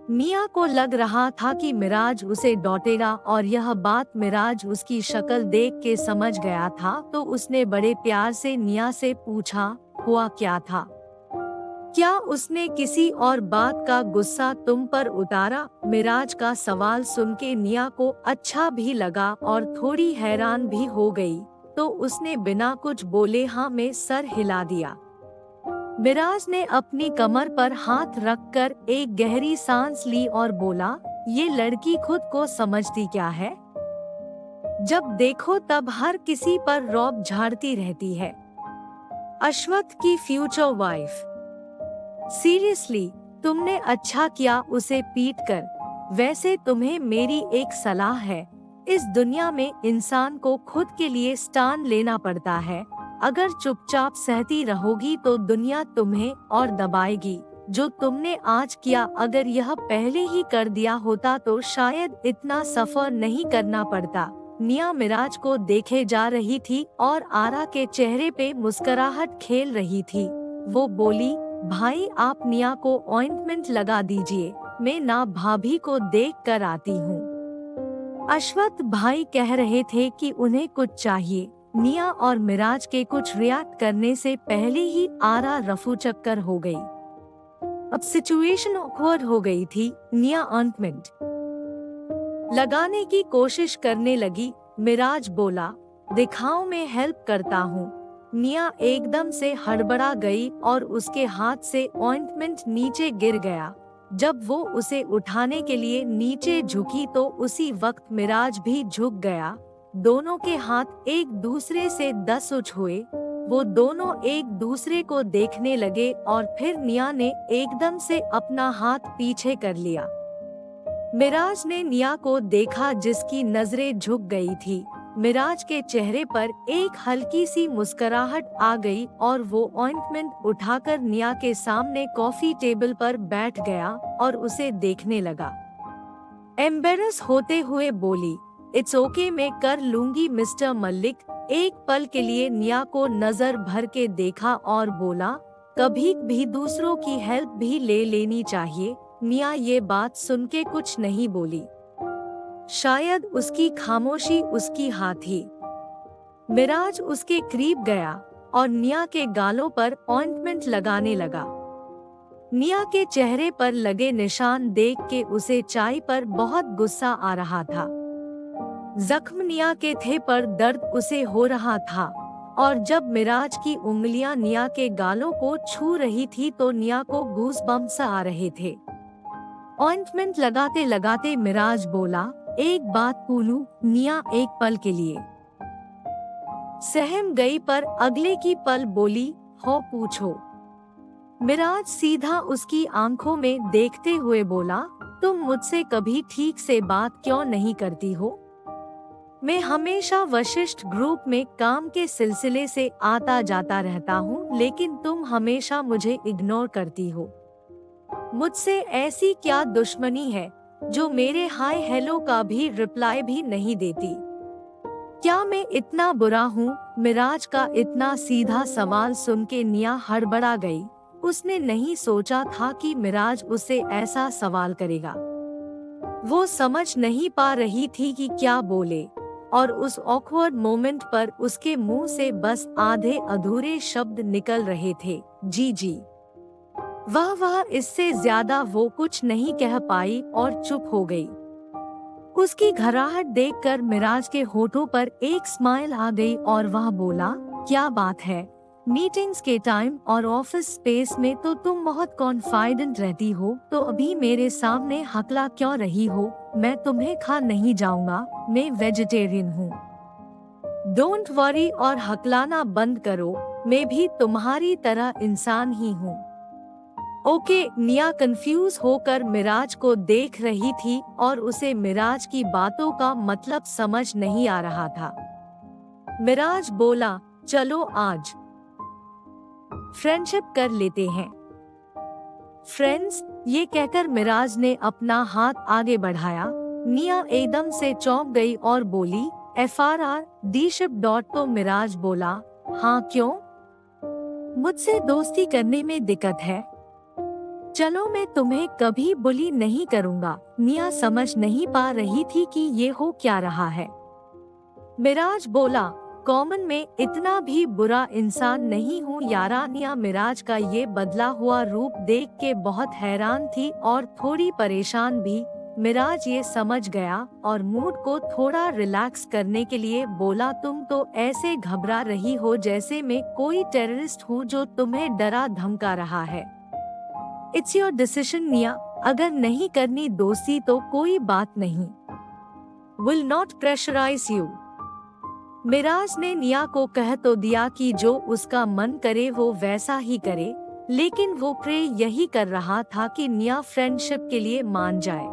निया को लग रहा था कि मिराज उसे डांटेगा और यह बात मिराज उसकी शक्ल देख के समझ गया था, तो उसने बड़े प्यार से निया से पूछा, हुआ क्या था? क्या उसने किसी और बात का गुस्सा तुम पर उतारा? मिराज का सवाल सुन के निया को अच्छा भी लगा और थोड़ी हैरान भी हो गई, तो उसने बिना कुछ बोले हाँ में सर हिला दिया। मिराज ने अपनी कमर पर हाथ रखकर एक गहरी सांस ली और बोला, ये लड़की खुद को समझती क्या है? जब देखो तब हर किसी पर रौब झाड़ती रहती है। अश्वत्थ की फ्यूचर वाइफ। सीरियसली, तुमने अच्छा किया उसे पीट कर। वैसे तुम्हें मेरी एक सलाह है, इस दुनिया में इंसान को खुद के लिए स्टैंड लेना पड़ता है। अगर चुपचाप सहती रहोगी तो दुनिया तुम्हें और दबाएगी। जो तुमने आज किया, अगर यह पहले ही कर दिया होता तो शायद इतना सफर नहीं करना पड़ता। निया मिराज को देखे जा रही थी और आरा के चेहरे पे मुस्कुराहट खेल रही थी। वो बोली, भाई आप निया को ऑइंटमेंट लगा दीजिए, मैं ना भाभी को देख कर आती हूँ। अश्वत्थ भाई कह रहे थे कि उन्हें कुछ चाहिए। निया और मिराज के कुछ रिएक्ट करने से पहले ही आरा रफू चक्कर हो गई। अब सिचुएशन ऑकवर्ड हो गई थी। निया ऑइंटमेंट लगाने की कोशिश करने लगी। मिराज बोला, दिखाओ मैं हेल्प करता हूँ। निया एकदम से हड़बड़ा गई और उसके हाथ से ऑइंटमेंट नीचे गिर गया। जब वो उसे उठाने के लिए नीचे झुकी तो उसी वक्त मिराज भी झुक गया। दोनों के हाथ एक दूसरे से 10 इंच हुए। वो दोनों एक दूसरे को देखने लगे और फिर निया ने एकदम से अपना हाथ पीछे कर लिया। मिराज ने निया को देखा जिसकी नजरें झुक गई थी। मिराज के चेहरे पर एक हल्की सी मुस्कुराहट आ गई और वो ऑइंटमेंट उठाकर निया के सामने कॉफी टेबल पर बैठ गया और उसे देखने लगा। एम्बेरस होते हुए बोली, इट्स ओके मैं कर लूंगी मिस्टर मल्लिक। एक पल के लिए निया को नजर भर के देखा और बोला, कभी भी दूसरों की हेल्प भी ले लेनी चाहिए। निया ये बात सुन के कुछ नहीं बोली। शायद उसकी खामोशी उसकी हाथ थी। मिराज उसके करीब गया और निया के गालों पर ऑइंटमेंट लगाने लगा। निया के चेहरे पर लगे निशान देख के उसे चाय पर बहुत गुस्सा आ रहा था। जख्म निया के थे पर दर्द उसे हो रहा था, और जब मिराज की उंगलियां निया के गालों को छू रही थी तो निया को गूज़बम्प्स आ रहे थे। ऑइंटमेंट लगाते लगाते मिराज बोला, एक बात बोलूं? निया एक पल के लिए सहम गई पर अगले की पल बोली, हो पूछो। मिराज सीधा उसकी आंखों में देखते हुए बोला, तुम मुझसे कभी ठीक से बात क्यों नहीं करती हो? मैं हमेशा वशिष्ठ ग्रुप में काम के सिलसिले से आता जाता रहता हूँ, लेकिन तुम हमेशा मुझे इग्नोर करती हो। मुझसे ऐसी क्या दुश्मनी है जो मेरे हाय हेलो का भी रिप्लाई भी नहीं देती? क्या मैं इतना बुरा हूँ? मिराज का इतना सीधा सवाल सुन के निया हड़बड़ा गई। उसने नहीं सोचा था कि मिराज उससे ऐसा सवाल करेगा। वो समझ नहीं पा रही थी कि क्या बोले, और उस ऑकवर्ड मोमेंट पर उसके मुंह से बस आधे अधूरे शब्द निकल रहे थे, जी जी। वह इससे ज्यादा वो कुछ नहीं कह पाई और चुप हो गई। उसकी घबराहट देखकर मिराज के होठों पर एक स्माइल आ गई और वह बोला, क्या बात है? मीटिंग्स के टाइम और ऑफिस स्पेस में तो तुम बहुत कॉन्फिडेंट रहती हो, तो अभी मेरे सामने हकला क्यों रही हो? मैं तुम्हें खा नहीं जाऊंगा, मैं वेजिटेरियन हूँ। डोंट वरी और हकलाना बंद करो, मैं भी तुम्हारी तरह इंसान ही हूँ। ओके। निया कंफ्यूज होकर मिराज को देख रही थी और उसे मिराज की बातों का मतलब समझ नहीं आ रहा था। मिराज बोला, चलो आज फ्रेंडशिप कर लेते हैं। फ्रेंड्स? ये कहकर मिराज ने अपना हाथ आगे बढ़ाया। निया एकदम से चौंक गई और बोली, FRR D तो मिराज बोला, हाँ क्यों? मुझसे दोस्ती करने में दिक्कत है? चलो मैं तुम्हें कभी बुली नहीं करूँगा। निया समझ नहीं पा रही थी कि ये हो क्या रहा है। मिराज बोला, कॉमन में इतना भी बुरा इंसान नहीं हूँ यारा। निया मिराज का ये बदला हुआ रूप देख के बहुत हैरान थी और थोड़ी परेशान भी। मिराज ये समझ गया और मूड को थोड़ा रिलैक्स करने के लिए बोला, तुम तो ऐसे घबरा रही हो जैसे मैं कोई टेररिस्ट हूँ जो तुम्हें डरा धमका रहा है। इट्स योर डिसीजन निया, अगर नहीं करनी दोस्ती तो कोई बात नहीं। Will not pressurise you. Miraj ने निया को कह तो दिया कि जो उसका मन करे वो वैसा ही करे, लेकिन वो प्रे यही कर रहा था कि निया फ्रेंडशिप के लिए मान जाए।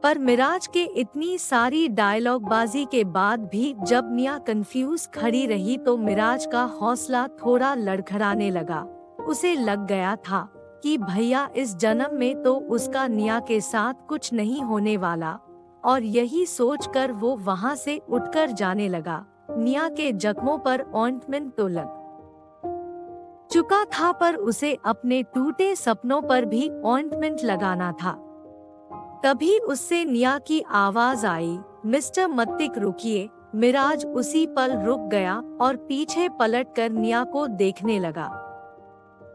पर मिराज के इतनी सारी डायलॉग बाजी के बाद भी जब निया कंफ्यूज खड़ी रही तो मिराज का हौसला थोड़ा लड़खड़ाने लगा। उसे लग गया था कि भैया इस जन्म में तो उसका निया के साथ कुछ नहीं होने वाला, और यही सोचकर वो वहां से उठकर जाने लगा। निया के जख्मों पर ऑइंटमेंट तो लग चुका था, पर उसे अपने टूटे सपनों पर भी ऑइंटमेंट लगाना था। तभी उससे निया की आवाज आई, मिस्टर मत्तिक रुकिए। मिराज उसी पल रुक गया और पीछे पलटकर निया को देखने लगा।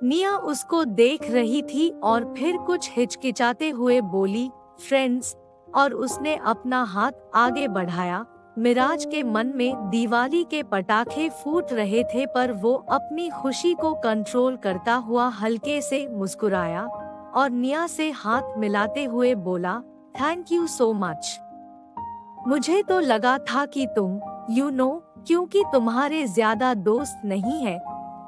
निया उसको देख रही थी और फिर कुछ हिचकिचाते हुए बोली, फ्रेंड्स, और उसने अपना हाथ आगे बढ़ाया। मिराज के मन में दिवाली के पटाखे फूट रहे थे, पर वो अपनी खुशी को कंट्रोल करता हुआ हल्के से मुस्कुराया और निया से हाथ मिलाते हुए बोला, थैंक यू सो मच। मुझे तो लगा था कि तुम क्योंकि तुम्हारे ज्यादा दोस्त नहीं है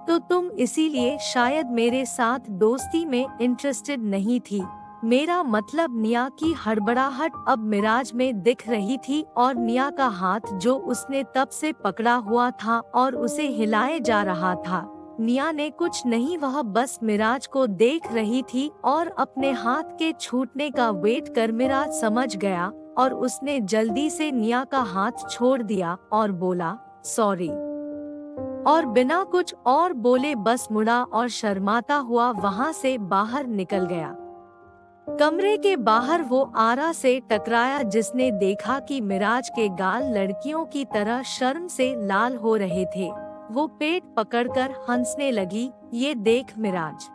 तो तुम इसीलिए शायद मेरे साथ दोस्ती में इंटरेस्टेड नहीं थी। मेरा मतलब निया की हड़बड़ाहट अब मिराज में दिख रही थी और निया का हाथ जो उसने तब से पकड़ा हुआ था और उसे हिलाए जा रहा था। निया ने कुछ नहीं, वह बस मिराज को देख रही थी और अपने हाथ के छूटने का वेट कर मिराज समझ गया और उसने जल्दी से निया का हाथ छोड़ दिया और बोला, सॉरी, और बिना कुछ और बोले बस मुड़ा और शर्माता हुआ वहां से बाहर निकल गया। कमरे के बाहर वो आरा से टकराया जिसने देखा कि मिराज के गाल लड़कियों की तरह शर्म से लाल हो रहे थे। वो पेट पकड़कर हंसने लगी। ये देख मिराज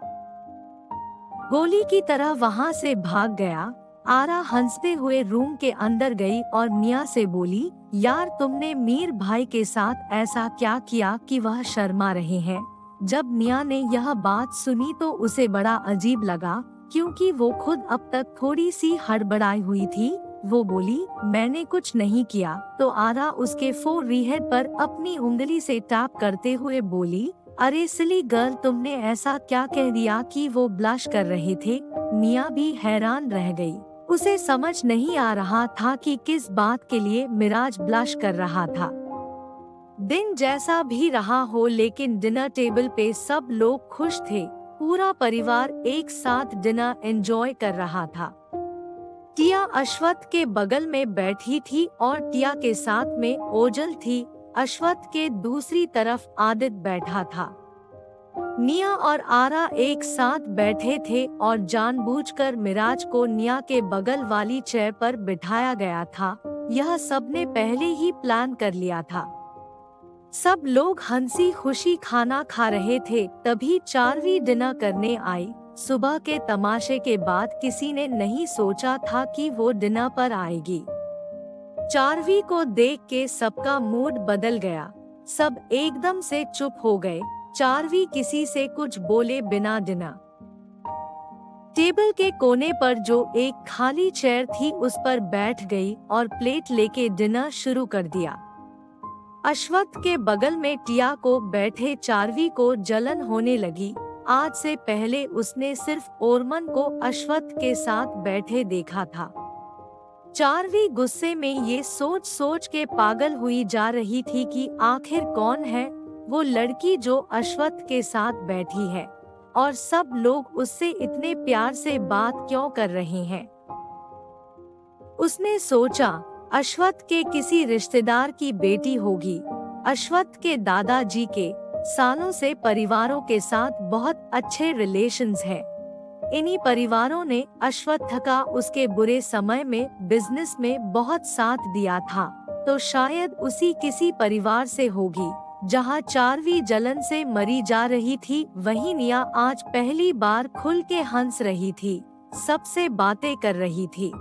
गोली की तरह वहां से भाग गया। आरा हंसते हुए रूम के अंदर गई और निया से बोली, यार तुमने मीर भाई के साथ ऐसा क्या किया कि वह शर्मा रहे हैं। जब निया ने यह बात सुनी तो उसे बड़ा अजीब लगा क्योंकि वो खुद अब तक थोड़ी सी हड़बड़ाई हुई थी। वो बोली, मैंने कुछ नहीं किया। तो आरा उसके फोरहेड पर अपनी उंगली से टैप करते हुए बोली, अरे सिली गर्ल, तुमने ऐसा क्या कह दिया कि वो ब्लश कर रहे थे। निया भी हैरान रह गई। उसे समझ नहीं आ रहा था कि किस बात के लिए मिराज ब्लश कर रहा था। दिन जैसा भी रहा हो, लेकिन डिनर टेबल पे सब लोग खुश थे। पूरा परिवार एक साथ डिनर एंजॉय कर रहा था। टिया अश्वत्थ के बगल में बैठी थी और टिया के साथ में ओजल थी। अश्वत्थ के दूसरी तरफ आदित्य बैठा था। निया और आरा एक साथ बैठे थे और जानबूझकर मिराज को निया के बगल वाली चेयर पर बिठाया गया था। यह सबने पहले ही प्लान कर लिया था। सब लोग हंसी खुशी खाना खा रहे थे। तभी चारवी डिनर करने आई। सुबह के तमाशे के बाद किसी ने नहीं सोचा था कि वो डिनर पर आएगी। चारवी को देख के सबका मूड बदल गया। सब एकदम से चुप हो गए। चारवी किसी से कुछ बोले बिना डिनर टेबल के कोने पर जो एक खाली चेयर थी उस पर बैठ गई और प्लेट लेके डिनर शुरू कर दिया। अश्वत्थ के बगल में टिया को बैठे चारवी को जलन होने लगी। आज से पहले उसने सिर्फ ओरमन को अश्वत्थ के साथ बैठे देखा था। चारवी गुस्से में ये सोच सोच के पागल हुई जा रही थी कि आखिर कौन है वो लड़की जो अश्वत्थ के साथ बैठी है और सब लोग उससे इतने प्यार से बात क्यों कर रहे हैं। उसने सोचा अश्वत्थ के किसी रिश्तेदार की बेटी होगी। अश्वत्थ के दादाजी के सालों से परिवारों के साथ बहुत अच्छे रिलेशंस हैं। इन्हीं परिवारों ने अश्वत्थ का उसके बुरे समय में बिजनेस में बहुत साथ दिया था, तो शायद उसी किसी परिवार से होगी। जहाँ चारवी जलन से मरी जा रही थी, वहीं निया आज पहली बार खुल के हंस रही थी, सबसे बातें कर रही थी।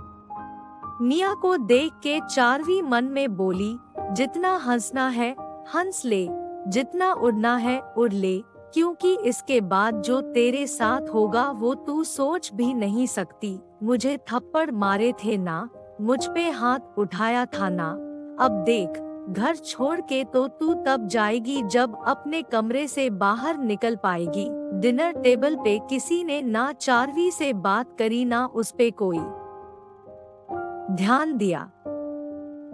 निया को देख के चारवी मन में बोली, जितना हंसना है हंस ले, जितना उड़ना है उड़ ले, क्योंकि इसके बाद जो तेरे साथ होगा वो तू सोच भी नहीं सकती। मुझे थप्पड़ मारे थे ना, मुझ पे हाथ उठाया था ना, अब देख घर छोड़ के तो तू तब जाएगी जब अपने कमरे से बाहर निकल पाएगी। डिनर टेबल पे किसी ने ना चारवी से बात करी ना उस पे कोई ध्यान दिया।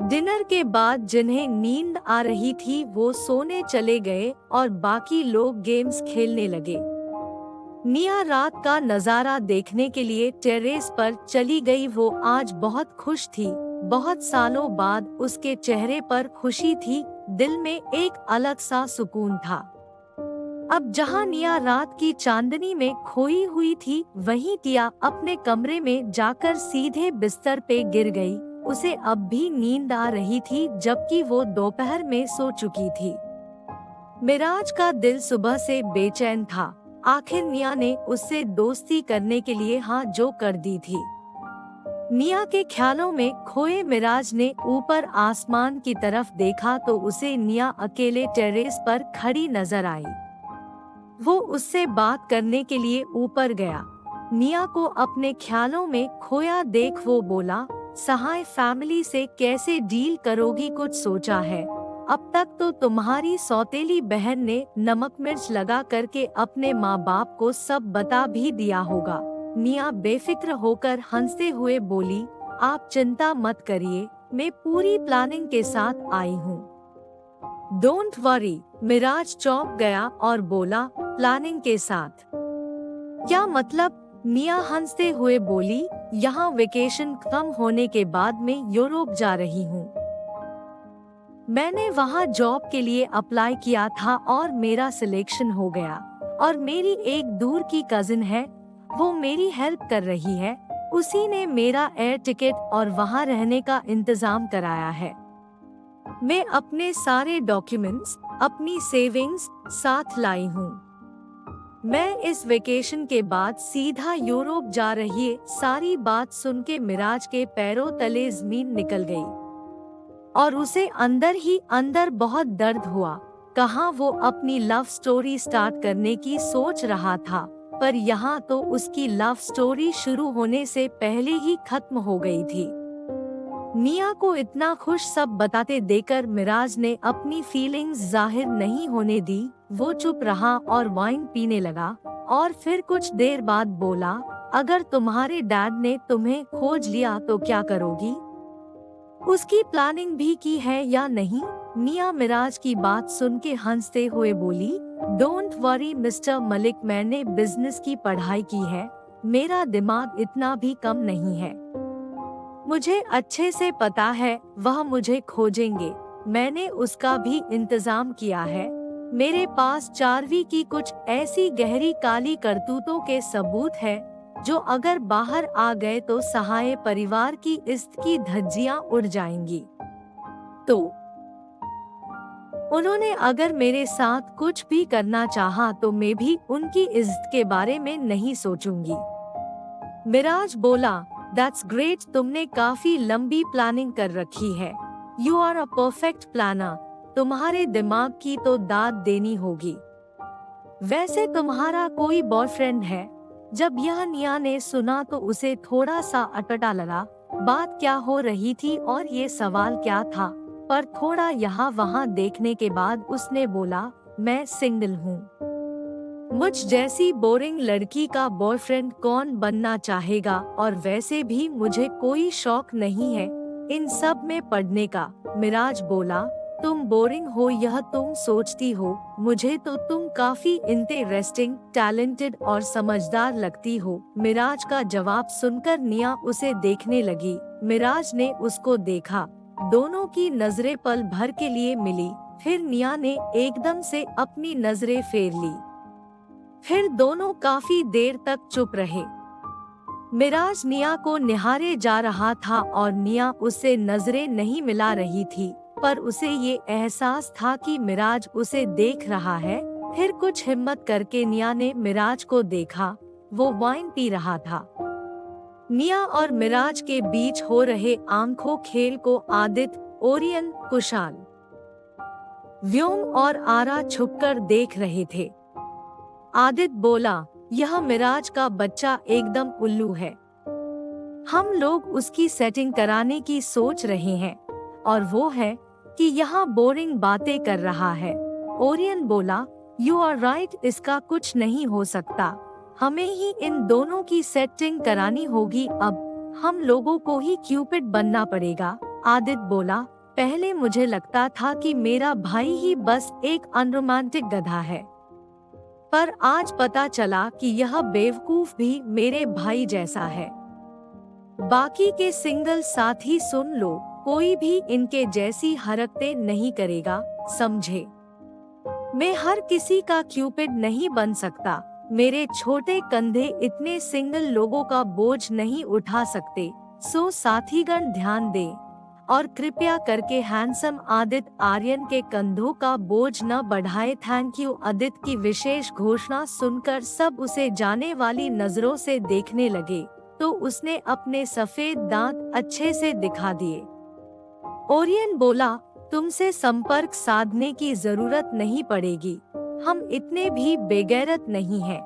डिनर के बाद जिन्हें नींद आ रही थी वो सोने चले गए और बाकी लोग गेम्स खेलने लगे। निया रात का नजारा देखने के लिए टेरेस पर चली गई। वो आज बहुत खुश थी, बहुत सालों बाद उसके चेहरे पर खुशी थी, दिल में एक अलग सा सुकून था। अब जहां निया रात की चांदनी में खोई हुई थी, वहीं टिया अपने कमरे में जाकर सीधे बिस्तर पे गिर गई। उसे अब भी नींद आ रही थी, जबकि वो दोपहर में सो चुकी थी। मिराज का दिल सुबह से बेचैन था। आखिर निया ने उससे दोस्ती करने के लिए हाँ जो कर दी थी। निया के ख्यालों में खोए मिराज ने ऊपर आसमान की तरफ देखा तो उसे निया अकेले टेरेस पर खड़ी नजर आई। वो उससे बात करने के लिए ऊपर गया। निया को अपने ख्यालों में खोया देख वो बोला, सहाय फैमिली से कैसे डील करोगी, कुछ सोचा है? अब तक तो तुम्हारी सौतेली बहन ने नमक मिर्च लगा करके अपने माँ बाप को सब बता भी दिया होगा। निया बेफिक्र होकर हंसते हुए बोली, आप चिंता मत करिए, मैं पूरी प्लानिंग के साथ आई हूँ। Don't worry. मिराज चौंक गया और बोला, प्लानिंग के साथ? क्या मतलब? निया हंसते हुए बोली, यहाँ वेकेशन खत्म होने के बाद मैं यूरोप जा रही हूँ। मैंने वहाँ जॉब के लिए अप्लाई किया था और मेरा सिलेक्शन हो गया, और मेरी एक दूर की कजिन है, वो मेरी हेल्प कर रही है। उसी ने मेरा एयर टिकट और वहाँ रहने का इंतजाम कराया है। मैं अपने सारे डॉक्यूमेंट्स, अपनी सेविंग्स साथ लाई हूँ। मैं इस वेकेशन के बाद सीधा यूरोप जा रही है। सारी बात सुन के मिराज के पैरों तले जमीन निकल गई और उसे अंदर ही अंदर बहुत दर्द हुआ। कहाँ वो अपनी लव स्टोरी स्टार्ट करने की सोच रहा था, पर यहाँ तो उसकी लव स्टोरी शुरू होने से पहले ही खत्म हो गई थी। निया को इतना खुश सब बताते देखकर मिराज ने अपनी फीलिंग्स जाहिर नहीं होने दी। वो चुप रहा और वाइन पीने लगा और फिर कुछ देर बाद बोला, अगर तुम्हारे डैड ने तुम्हें खोज लिया तो क्या करोगी? उसकी प्लानिंग भी की है या नहीं? निया मिराज की बात सुन के हंसते हुए बोली, डोंट वरी मिस्टर मलिक, मैंने बिजनेस की पढ़ाई की है, मेरा दिमाग इतना भी कम नहीं है। मुझे अच्छे से पता है वह मुझे खोजेंगे। मैंने उसका भी इंतजाम किया है। मेरे पास चारवी की कुछ ऐसी गहरी काली करतूतों के सबूत है जो अगर बाहर आ गए तो सहाय परिवार की इज्जत की धज्जियां उड़ जाएंगी। तो उन्होंने अगर मेरे साथ कुछ भी करना चाहा तो मैं भी उनकी इज्जत के बारे में नहीं सोचूंगी। मिराज बोला, दैट्स ग्रेट, तुमने काफी लंबी प्लानिंग कर रखी है। You are a perfect planner. तुम्हारे दिमाग की तो दाद देनी होगी। वैसे तुम्हारा कोई बॉयफ्रेंड है? जब यह निया ने सुना तो उसे थोड़ा सा अटपटा लगा। बात क्या हो रही थी और ये सवाल क्या था, पर थोड़ा यहाँ वहाँ देखने के बाद उसने बोला, मैं सिंगल हूँ। मुझ जैसी बोरिंग लड़की का बॉयफ्रेंड कौन बनना चाहेगा, और वैसे भी मुझे कोई शौक नहीं है इन सब में पढ़ने का। मिराज बोला, तुम बोरिंग हो यह तुम सोचती हो, मुझे तो तुम काफी इंटरेस्टिंग, टैलेंटेड और समझदार लगती हो। मिराज का जवाब सुनकर निया उसे देखने लगी। मिराज ने उसको देखा, दोनों की नजरें पल भर के लिए मिली, फिर निया ने एकदम से अपनी नजरें फेर ली। फिर दोनों काफी देर तक चुप रहे। मिराज निया को निहारे जा रहा था और निया उससे नजरें नहीं मिला रही थी, पर उसे ये एहसास था कि मिराज उसे देख रहा है। फिर कुछ हिम्मत करके निया ने मिराज को देखा। वो वाइन पी रहा था। निया और मिराज के बीच हो रहे आंखों खेल को आदित्य, ओरियन, कुशाल, व्योम और आरा छुपकर देख रहे थे। आदित्य बोला, यह मिराज का बच्चा एकदम उल्लू है। हम लोग उसकी सेटिंग कराने की सोच रहे हैं और वो है कि यहाँ बोरिंग बातें कर रहा है। ओरियन बोला, यू आर राइट, इसका कुछ नहीं हो सकता। हमें ही इन दोनों की सेटिंग करानी होगी। अब हम लोगों को ही क्यूपिड बनना पड़ेगा। आदित्य बोला, पहले मुझे लगता था कि मेरा भाई ही बस एक अनरोमांटिक गधा है, पर आज पता चला कि यह बेवकूफ भी मेरे भाई जैसा है। बाकी के सिंगल साथी सुन लो, कोई भी इनके जैसी हरकतें नहीं करेगा, समझे? मैं हर किसी का क्यूपिड नहीं बन सकता। मेरे छोटे कंधे इतने सिंगल लोगों का बोझ नहीं उठा सकते। सो साथीगण ध्यान दें और कृपया करके हैंडसम आदित्य आर्यन के कंधों का बोझ न बढ़ाए। Thank you. आदित्य की विशेष घोषणा सुनकर सब उसे जाने वाली नजरों से देखने लगे, तो उसने अपने सफेद दांत अच्छे से दिखा दिए। ओरियन बोला, तुमसे संपर्क साधने की जरूरत नहीं पड़ेगी। हम इतने भी बेगैरत नहीं हैं।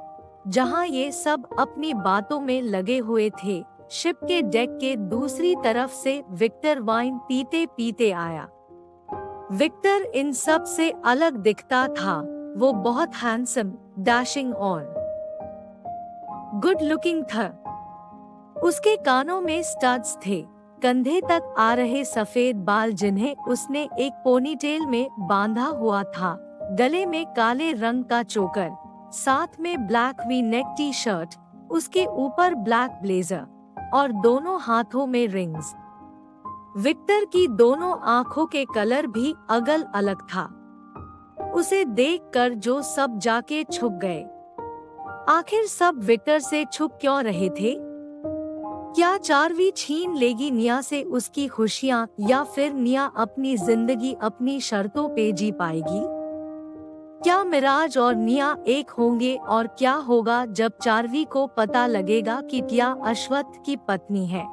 जहां ये सब अपनी बातों में लगे हुए थे, शिप के डेक के दूसरी तरफ से विक्टर वाइन पीते पीते आया। विक्टर इन सब से अलग दिखता था। वो बहुत हैंडसम, डैशिंग और गुड लुकिंग था। उसके कानों में स्टड्स थे, कंधे तक आ रहे सफेद बाल जिन्हें उसने एक पोनीटेल में बांधा हुआ था, गले में काले रंग का चोकर, साथ में black V neck T shirt, उसके ऊपर ब्लैक ब्लेजर और दोनों हाथों में रिंग्स। विक्टर की दोनों आंखों के कलर भी अगल अलग था। उसे देखकर जो सब जाके छुप गए। आखिर सब विक्टर से छुप क्यों रहे थे? क्या चारवी छीन लेगी निया से उसकी खुशियाँ, या फिर निया अपनी जिंदगी अपनी शर्तों पे जी पाएगी? क्या मिराज और निया एक होंगे, और क्या होगा जब चारवी को पता लगेगा कि टिया अश्वत्थ की पत्नी है?